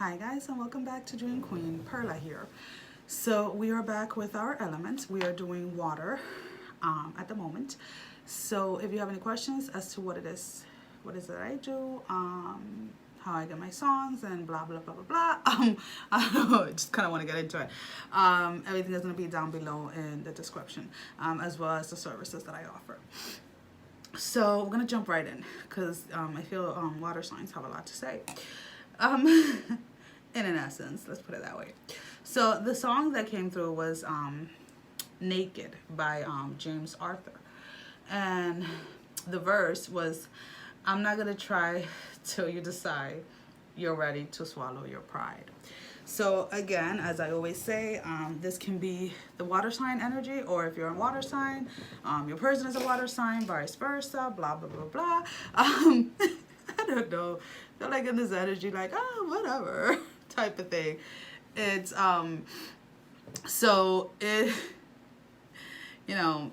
Hi guys, and welcome back to Dream Queen. Perla here. So we are back with our elements. We are doing water at the moment. So if you have any questions as to what it is that I do, how I get my songs, and blah blah blah blah blah. I don't know, I just kind of want to get into it. Everything is going to be down below in the description, as well as the services that I offer. So we're gonna jump right in because I feel water signs have a lot to say. In an essence, let's put it that way. So the song that came through was Naked by James Arthur. And the verse was, I'm not gonna try till you decide you're ready to swallow your pride. So again, as I always say, this can be the water sign energy, or if you're a water sign, your person is a water sign, vice versa, blah, blah, blah, blah. I don't know. I feel like in this energy, like, oh, whatever type of thing. It's, so it, you know,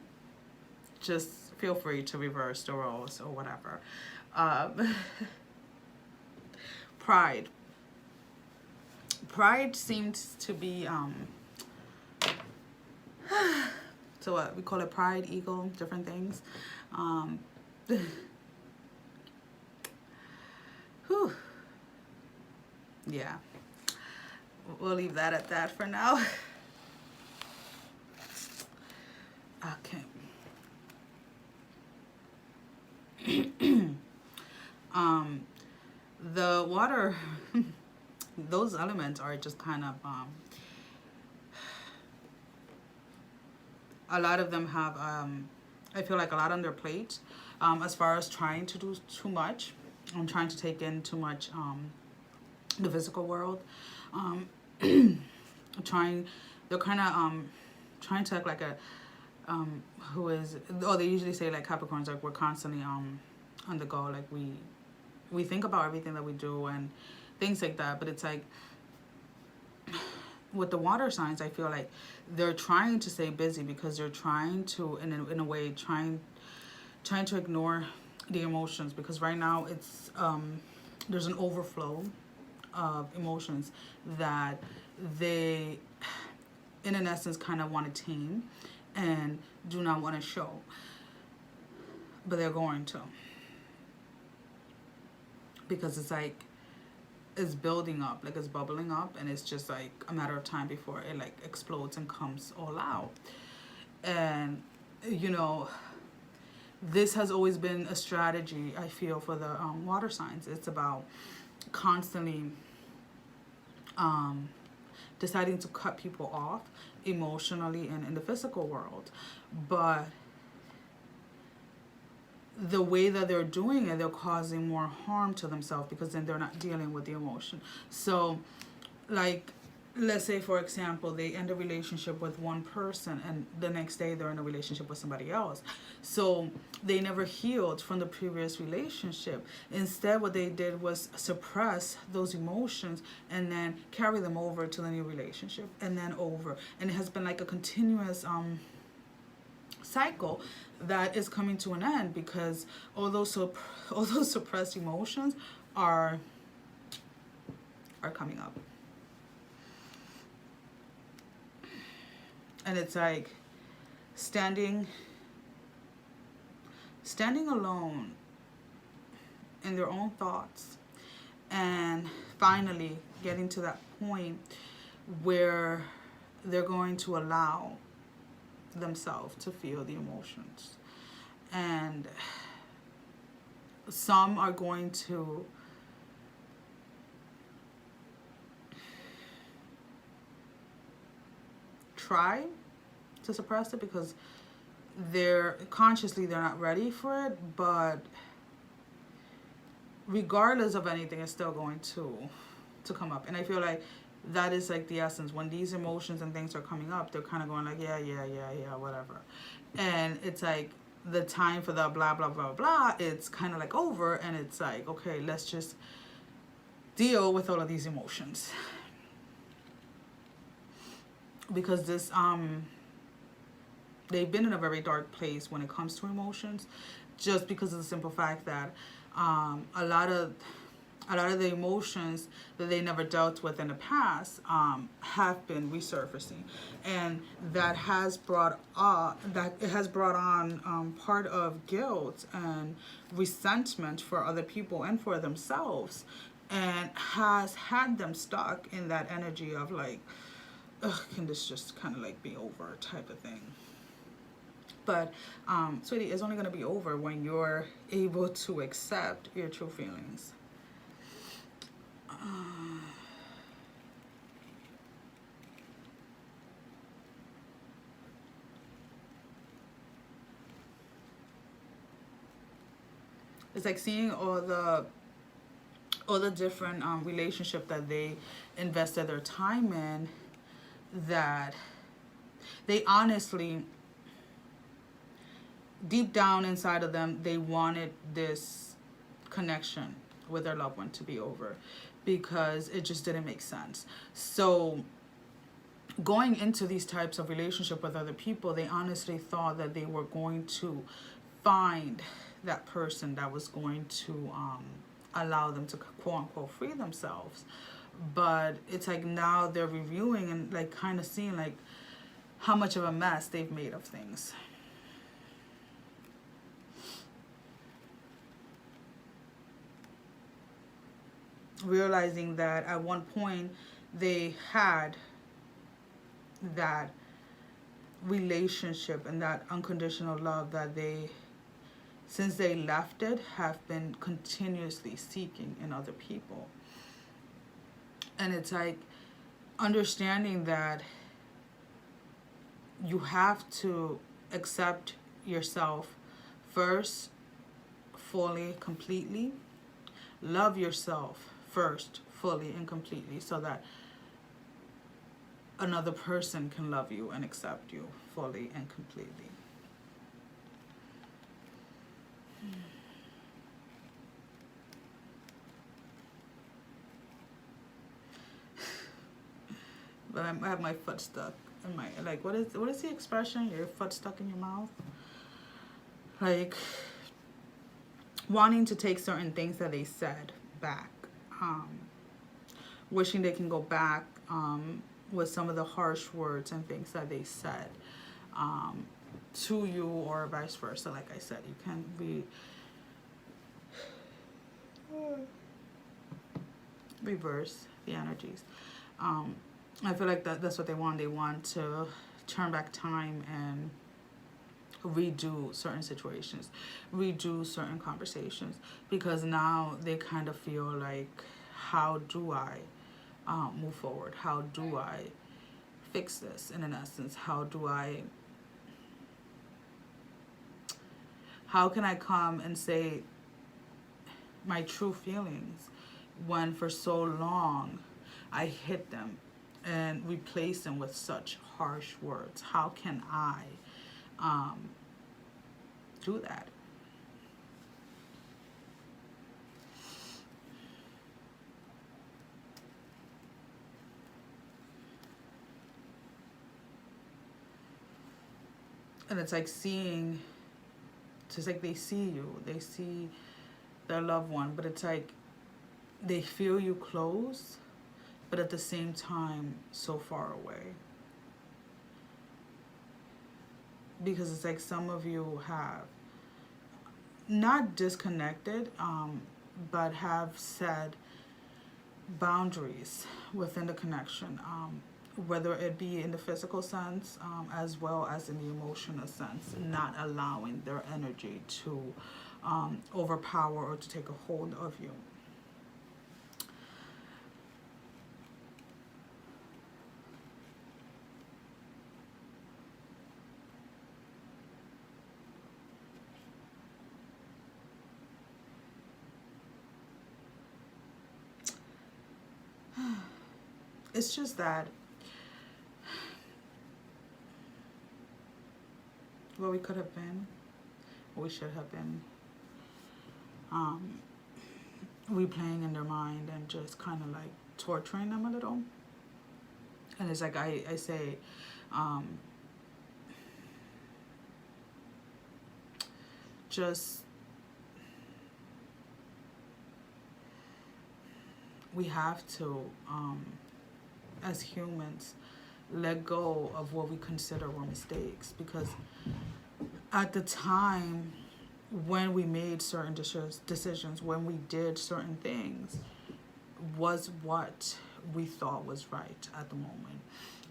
just feel free to reverse the roles or whatever. Pride. Pride seems to be, so what, we call it pride, ego, different things. Whew. Yeah, we'll leave that at that for now. Okay. The water, those elements are just kind of, a lot of them have, I feel like a lot on their plate, as far as trying to do too much. I'm trying to take in too much the physical world. They're kind of trying to act like a they usually say like Capricorns, like we're constantly on the go, like we think about everything that we do and things like that. But it's like with the water signs, I feel like they're trying to stay busy because they're trying to, in a way, trying to ignore the emotions, because right now it's there's an overflow of emotions that they, in an essence, kind of want to tame and do not want to show, but they're going to, because it's like it's building up, like it's bubbling up, and it's just like a matter of time before it like explodes and comes all out. And you know, this has always been a strategy, I feel, for the water signs. It's about constantly deciding to cut people off emotionally and in the physical world. But the way that they're doing it, they're causing more harm to themselves, because then they're not dealing with the emotion. So, like, let's say, for example, they end a relationship with one person and the next day they're in a relationship with somebody else. So they never healed from the previous relationship. Instead, what they did was suppress those emotions and then carry them over to the new relationship, and then over. And it has been like a continuous cycle that is coming to an end, because all those suppressed emotions are coming up. And it's like standing alone in their own thoughts, and finally getting to that point where they're going to allow themselves to feel the emotions. And some are going to try to suppress it because they're not ready for it, but regardless of anything, it's still going to come up. And I feel like that is like the essence. When these emotions and things are coming up, they're kind of going like, yeah, whatever. And it's like the time for the blah, blah, blah, blah, it's kind of like over, and it's like, okay, let's just deal with all of these emotions. Because this, they've been in a very dark place when it comes to emotions, just because of the simple fact that a lot of a lot of the emotions that they never dealt with in the past have been resurfacing, and that has brought on part of guilt and resentment for other people and for themselves, and has had them stuck in that energy of like, ugh, can this just kind of like be over type of thing. But sweetie, it's only going to be over when you're able to accept your true feelings. It's like seeing all the different relationship that they invested their time in, that they honestly, deep down inside of them, they wanted this connection with their loved one to be over, because it just didn't make sense. So going into these types of relationship with other people, they honestly thought that they were going to find that person that was going to allow them to quote unquote free themselves. But it's like now they're reviewing and like kind of seeing like how much of a mess they've made of things. Realizing that at one point they had that relationship and that unconditional love that they, since they left it, have been continuously seeking in other people. And it's like understanding that you have to accept yourself first, fully, completely. Love yourself first, fully and completely, so that another person can love you and accept you fully and completely. But I have my foot stuck in my, like, what is the expression? Your foot stuck in your mouth? Like, wanting to take certain things that they said back. Wishing they can go back with some of the harsh words and things that they said to you, or vice versa. Like I said, you can reverse the energies. I feel like that's what they want. They want to turn back time and redo certain situations, redo certain conversations, because now they kind of feel like, how do I move forward? How do I fix this? And in essence, how can I come and say my true feelings when for so long I hid them and replaced them with such harsh words? How can I do that? And it's like seeing, just like they see you, they see their loved one, but it's like they feel you close, but at the same time so far away. Because it's like some of you have not disconnected, but have set boundaries within the connection, whether it be in the physical sense as well as in the emotional sense, not allowing their energy to overpower or to take a hold of you. It's just that what we could have been, what we should have been, replaying in their mind and just kind of like torturing them a little. And it's like I say, just we have to, as humans, let go of what we consider were mistakes, because at the time when we made certain decisions, when we did certain things, was what we thought was right at the moment,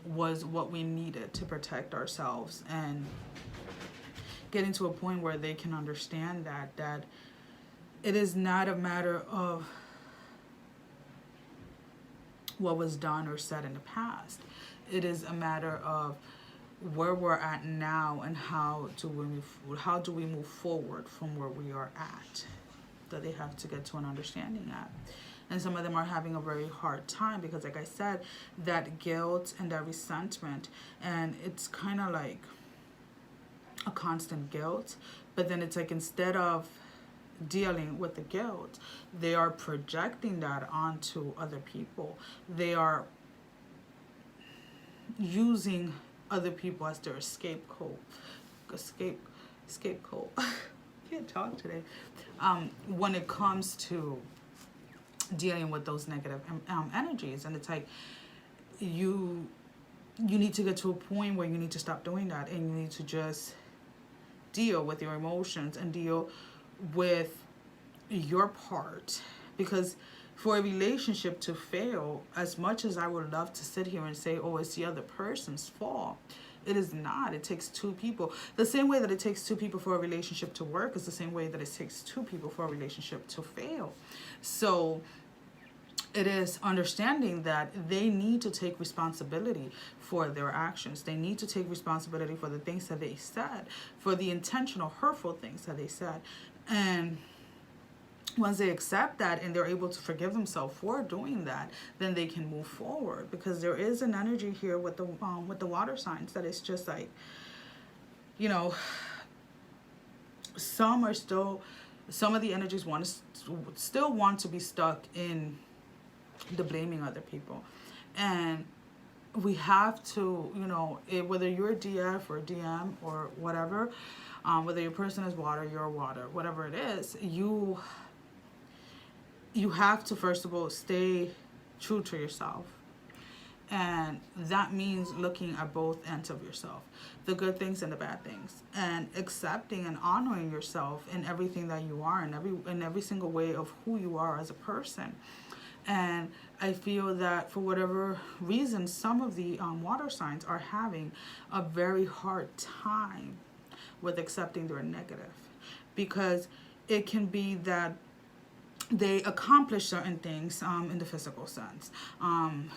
was what we needed to protect ourselves, and getting to a point where they can understand that it is not a matter of what was done or said in the past. It is a matter of where we're at now, and how do we move forward from where we are at, that they have to get to an understanding at. And some of them are having a very hard time, because like I said, that guilt and that resentment, and it's kind of like a constant guilt, but then it's like, instead of dealing with the guilt, they are projecting that onto other people. They are using other people as their scapegoat. Can't talk today. When it comes to dealing with those negative energies, and it's like, you need to get to a point where you need to stop doing that, and you need to just deal with your emotions and deal with your part. Because for a relationship to fail, as much as I would love to sit here and say, oh, it's the other person's fault, it is not. It takes two people. The same way that it takes two people for a relationship to work is the same way that it takes two people for a relationship to fail. So it is understanding that they need to take responsibility for their actions. They need to take responsibility for the things that they said, for the intentional, hurtful things that they said. And once they accept that and they're able to forgive themselves for doing that, then they can move forward. Because there is an energy here with the water signs that is just like, you know, some of the energies still want to be stuck in the blaming other people. And we have to, you know, whether you're a DF or a DM or whatever, whether your person is water, you're water, whatever it is, you have to, first of all, stay true to yourself. And that means looking at both ends of yourself, the good things and the bad things, and accepting and honoring yourself in everything that you are, in every single way of who you are as a person. And I feel that for whatever reason, some of the water signs are having a very hard time with accepting their negative, because it can be that they accomplish certain things in the physical sense, and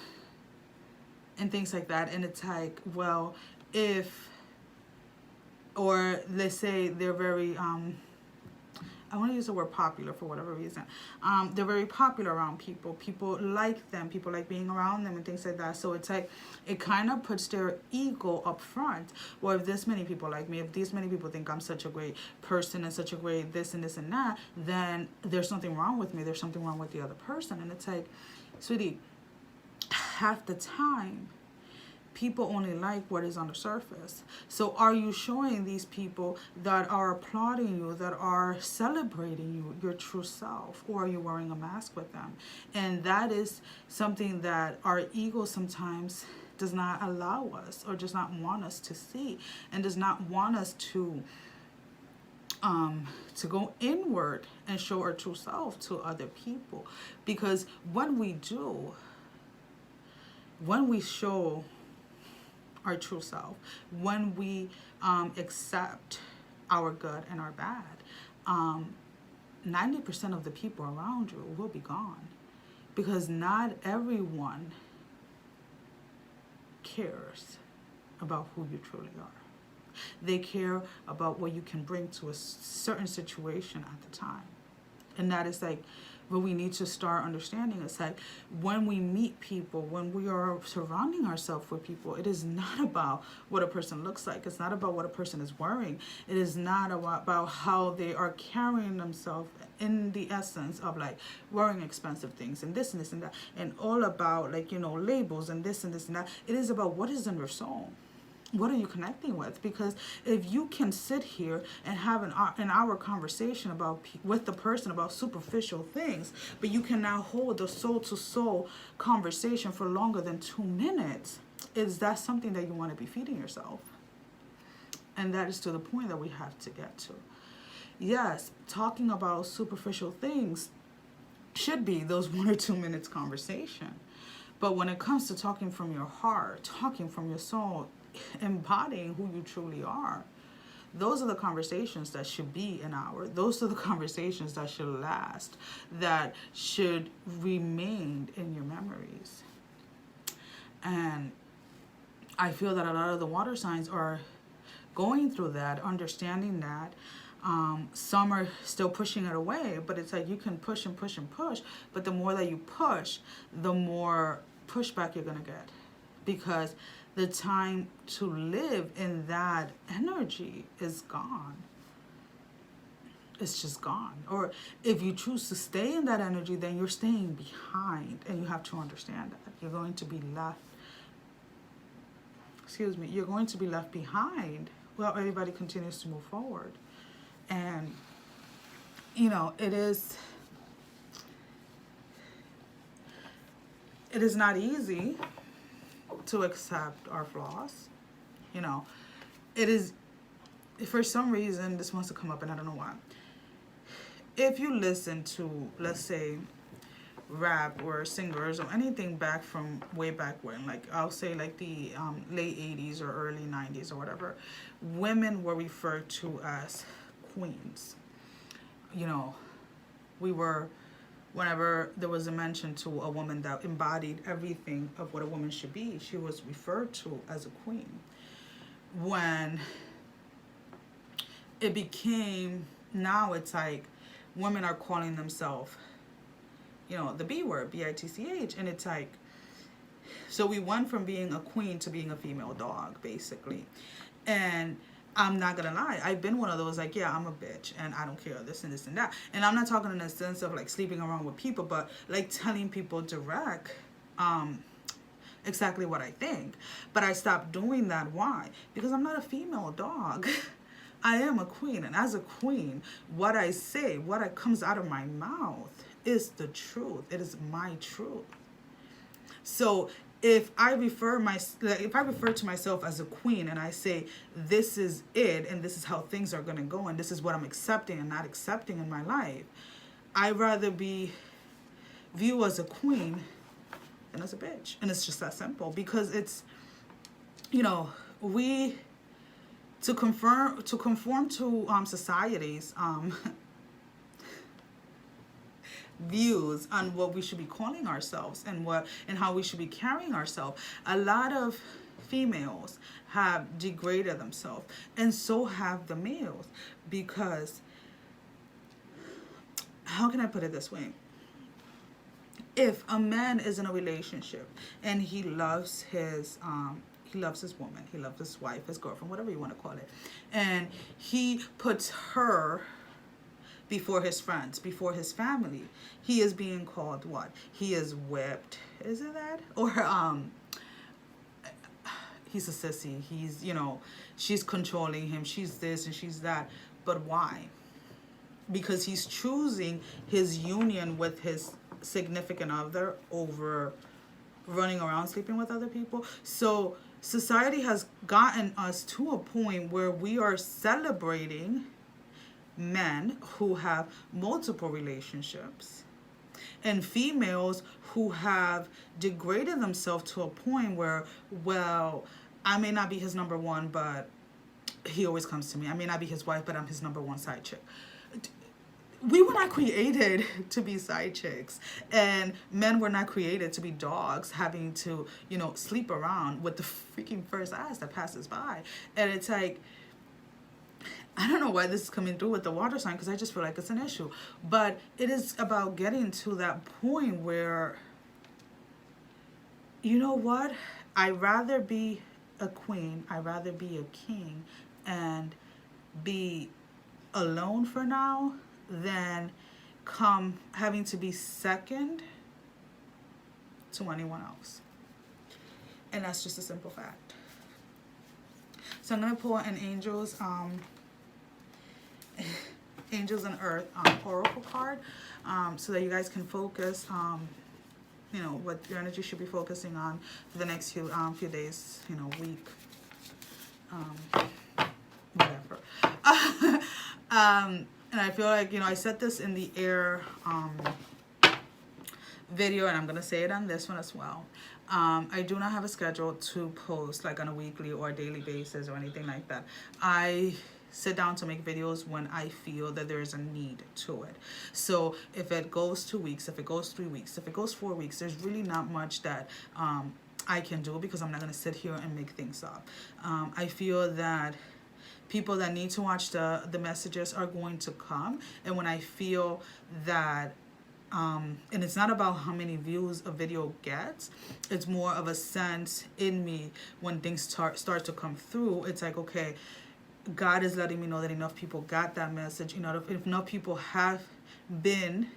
things like that. And it's like, well, or let's say they're very, I want to use the word popular for whatever reason. They're very popular around people. People like them. People like being around them and things like that. So it's like, it kind of puts their ego up front. Well, if this many people like me, if these many people think I'm such a great person and such a great this and this and that, then there's something wrong with me. There's something wrong with the other person. And it's like, sweetie, half the time, people only like what is on the surface. So are you showing these people that are applauding you, that are celebrating you, your true self, or are you wearing a mask with them? And that is something that our ego sometimes does not allow us, or does not want us to see, and does not want us to go inward and show our true self to other people. Because when we do, when we show our true self, when we accept our good and our bad, 90% of the people around you will be gone, because not everyone cares about who you truly are. They care about what you can bring to a certain situation at the time. And that is like what we need to start understanding. It's like, when we meet people, when we are surrounding ourselves with people, it is not about what a person looks like. It's not about what a person is wearing. It is not about how they are carrying themselves in the essence of like wearing expensive things and this and that, and all about like, you know, labels and this and that. It is about what is in their soul. What are you connecting with? Because if you can sit here and have an hour conversation with the person about superficial things, but you can now hold the soul to soul conversation for longer than 2 minutes, is that something that you want to be feeding yourself? And that is to the point that we have to get to. Yes, talking about superficial things should be those 1 or 2 minutes conversation. But when it comes to talking from your heart, talking from your soul, embodying who you truly are, those are the conversations that should be an hour. Those are the conversations that should last, that should remain in your memories. And I feel that a lot of the water signs are going through that, understanding that. Some are still pushing it away, but it's like you can push and push and push, but the more that you push, the more pushback you're going to get, because the time to live in that energy is gone. It's just gone. Or if you choose to stay in that energy, then you're staying behind, and you have to understand that. You're going to be left, you're going to be left behind while everybody continues to move forward. And, you know, it is not easy to accept our flaws. You know, it is, for some reason, this wants to come up and I don't know why. If you listen to, let's say, rap or singers or anything back from way back when, like I'll say like the late 80s or early 90s or whatever, women were referred to as queens. You know, whenever there was a mention to a woman that embodied everything of what a woman should be, she was referred to as a queen. When it became, now it's like women are calling themselves, you know, the B word, B-I-T-C-H, and it's like, so we went from being a queen to being a female dog, basically. And I'm not gonna lie, I've been one of those, like, yeah, I'm a bitch and I don't care, this and this and that. And I'm not talking in a sense of like sleeping around with people, but like telling people direct exactly what I think. But I stopped doing that. Why? Because I'm not a female dog. I am a queen, and as a queen, what I say, what comes out of my mouth is the truth. It is my truth. So if I refer to myself as a queen and I say this is it and this is how things are going to go and this is what I'm accepting and not accepting in my life, I'd rather be viewed as a queen than as a bitch. And it's just that simple, because it's, you know, to conform to society's views on what we should be calling ourselves and how we should be carrying ourselves. A lot of females have degraded themselves, and so have the males, because, how can I put it this way? If a man is in a relationship and he loves his woman, he loves his wife, his girlfriend, whatever you want to call it, and he puts her before his friends, before his family, he is being called what? He is whipped. Is it that? Or he's a sissy. He's, you know, she's controlling him. She's this and she's that. But why? Because he's choosing his union with his significant other over running around sleeping with other people. So society has gotten us to a point where we are celebrating men who have multiple relationships and females who have degraded themselves to a point where, well, I may not be his number one, but he always comes to me. I may not be his wife, but I'm his number one side chick. We were not created to be side chicks, and men were not created to be dogs having to, you know, sleep around with the freaking first ass that passes by. And it's like, I don't know why this is coming through with the water sign, because I just feel like it's an issue. But it is about getting to that point where, you know what? I'd rather be a queen, I'd rather be a king and be alone for now than having to be second to anyone else. And that's just a simple fact. So I'm going to pull an Angels, Angels and Earth Oracle card, so that you guys can focus, you know, what your energy should be focusing on for the next few days, you know, week, whatever. And I feel like, you know, I said this in the air video, and I'm going to say it on this one as well. I do not have a schedule to post like on a weekly or daily basis or anything like that. I sit down to make videos when I feel that there is a need to it. So if it goes 2 weeks, if it goes 3 weeks, if it goes 4 weeks, there's really not much that I can do, because I'm not going to sit here and make things up. I feel that people that need to watch the messages are going to come, and when I feel that and it's not about how many views a video gets, it's more of a sense in me when things start to come through. It's like, okay, God is letting me know that enough people got that message. You know, if enough people have been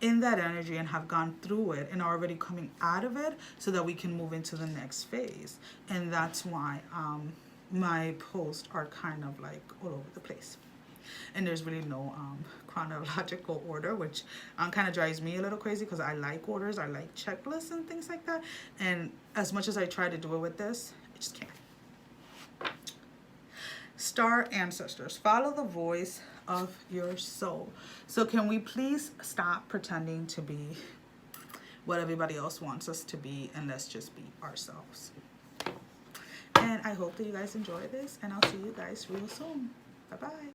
in that energy and have gone through it and are already coming out of it, so that we can move into the next phase. And that's why my posts are kind of like all over the place. And there's really no chronological order, which kind of drives me a little crazy, because I like orders, I like checklists and things like that. And as much as I try to do it with this, I just can't. Star ancestors, follow the voice of your soul. So can we please stop pretending to be what everybody else wants us to be, and let's just be ourselves. And I hope that you guys enjoy this, and I'll see you guys real soon. Bye-bye.